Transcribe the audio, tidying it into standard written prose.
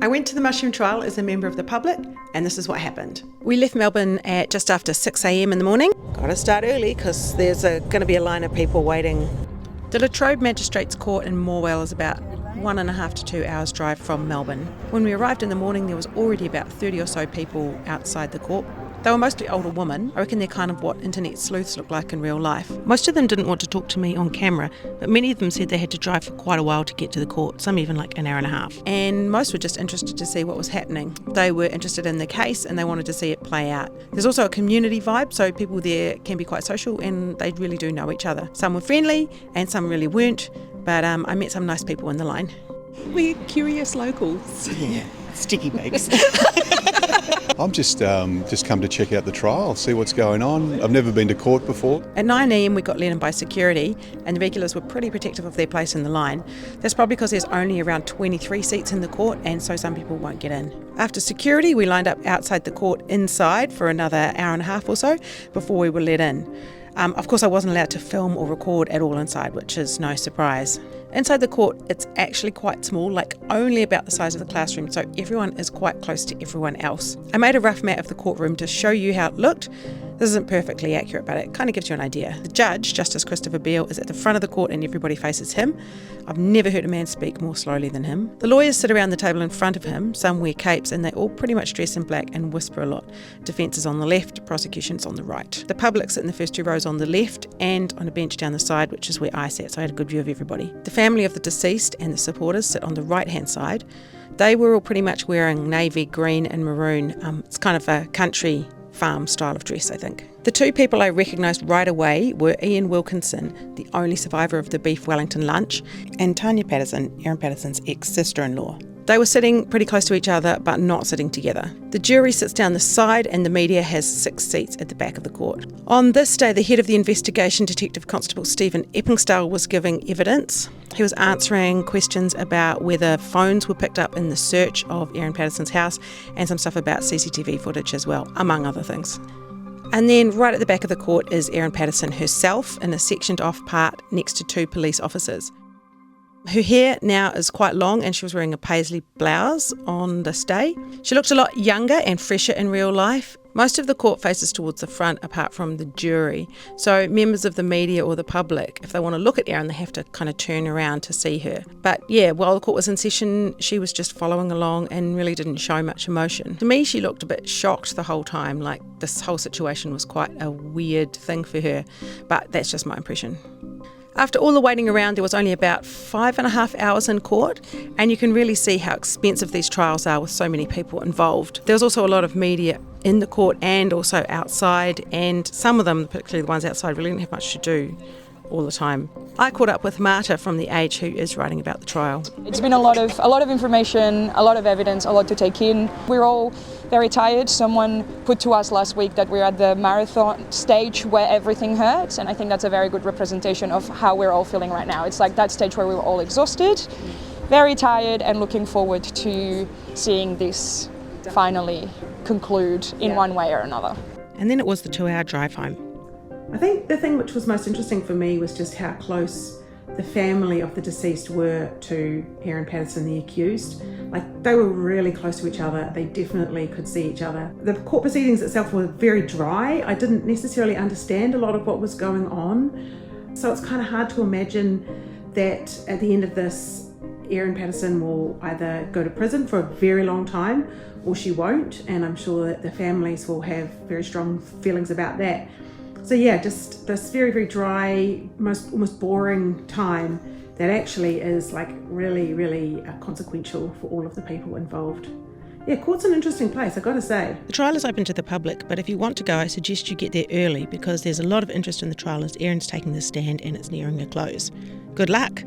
I went to the mushroom trial as a member of the public, and this is what happened. We left Melbourne at just after 6 a.m. in the morning. Got to start early because there's going to be a line of people waiting. The Latrobe Magistrates Court in Morwell is about 1.5 to 2 hours drive from Melbourne. When we arrived in the morning, there was already about 30 or so people outside the court. They were mostly older women. I reckon they're kind of what internet sleuths look like in real life. Most of them didn't want to talk to me on camera, but many of them said they had to drive for quite a while to get to the court, some even like an hour and a half. And most were just interested to see what was happening. They were interested in the case and they wanted to see it play out. There's also a community vibe, so people there can be quite social and they really do know each other. Some were friendly and some really weren't, but I met some nice people in the line. We're curious locals. Yeah, sticky babes. I'm just come to check out the trial, see what's going on. I've never been to court before. At 9 a.m. we got let in by security and the regulars were pretty protective of their place in the line. That's probably because there's only around 23 seats in the court and so some people won't get in. After security we lined up outside the court inside for another hour and a half or so before we were let in. Of course I wasn't allowed to film or record at all inside, which is no surprise. Inside the court, it's actually quite small, like only about the size of the classroom, so everyone is quite close to everyone else. I made a rough map of the courtroom to show you how it looked. This isn't perfectly accurate, but it kind of gives you an idea. The judge, Justice Christopher Beale, is at the front of the court and everybody faces him. I've never heard a man speak more slowly than him. The lawyers sit around the table in front of him, some wear capes, and they all pretty much dress in black and whisper a lot. Defence is on the left, prosecution's on the right. The public sit in the first 2 rows on the left and on a bench down the side, which is where I sat, so I had a good view of everybody. The family of the deceased and the supporters sit on the right-hand side. They were all pretty much wearing navy, green and maroon. It's kind of a country farm style of dress, I think. The 2 people I recognised right away were Ian Wilkinson, the only survivor of the beef Wellington lunch, and Tanya Patterson, Erin Patterson's ex-sister-in-law. They were sitting pretty close to each other, but not sitting together. The jury sits down the side and the media has 6 seats at the back of the court. On this day, the head of the investigation, Detective Constable Stephen Eppingstall, was giving evidence. He was answering questions about whether phones were picked up in the search of Erin Patterson's house and some stuff about CCTV footage as well, among other things. And then right at the back of the court is Erin Patterson herself in a sectioned off part next to 2 police officers. Her hair now is quite long and she was wearing a paisley blouse on this day. She looked a lot younger and fresher in real life. Most of the court faces towards the front apart from the jury. So members of the media or the public, if they want to look at Erin, they have to kind of turn around to see her. But yeah, while the court was in session, she was just following along and really didn't show much emotion. To me, she looked a bit shocked the whole time, like this whole situation was quite a weird thing for her. But that's just my impression. After all the waiting around, there was only about 5.5 hours in court, and you can really see how expensive these trials are with so many people involved. There was also a lot of media in the court and also outside, and some of them, particularly the ones outside, really didn't have much to do all the time. I caught up with Marta from The Age, who is writing about the trial. It's been a lot of information, a lot of evidence, a lot to take in. We're all very tired. Someone put to us last week that we're at the marathon stage where everything hurts, and I think that's a very good representation of how we're all feeling right now. It's like that stage where we were all exhausted, very tired, and looking forward to seeing this finally conclude in one way or another. And then it was the 2-hour drive home. I think the thing which was most interesting for me was just how close the family of the deceased were to Erin Patterson, the accused. Like, they were really close to each other. They definitely could see each other. The court proceedings itself were very dry. I didn't necessarily understand a lot of what was going on. So it's kind of hard to imagine that at the end of this, Erin Patterson will either go to prison for a very long time or she won't. And I'm sure that the families will have very strong feelings about that. So yeah, just this very, very dry, almost boring time that actually is like really, really consequential for all of the people involved. Yeah, court's an interesting place, I've got to say. The trial is open to the public, but if you want to go, I suggest you get there early because there's a lot of interest in the trial as Erin's taking the stand and it's nearing a close. Good luck!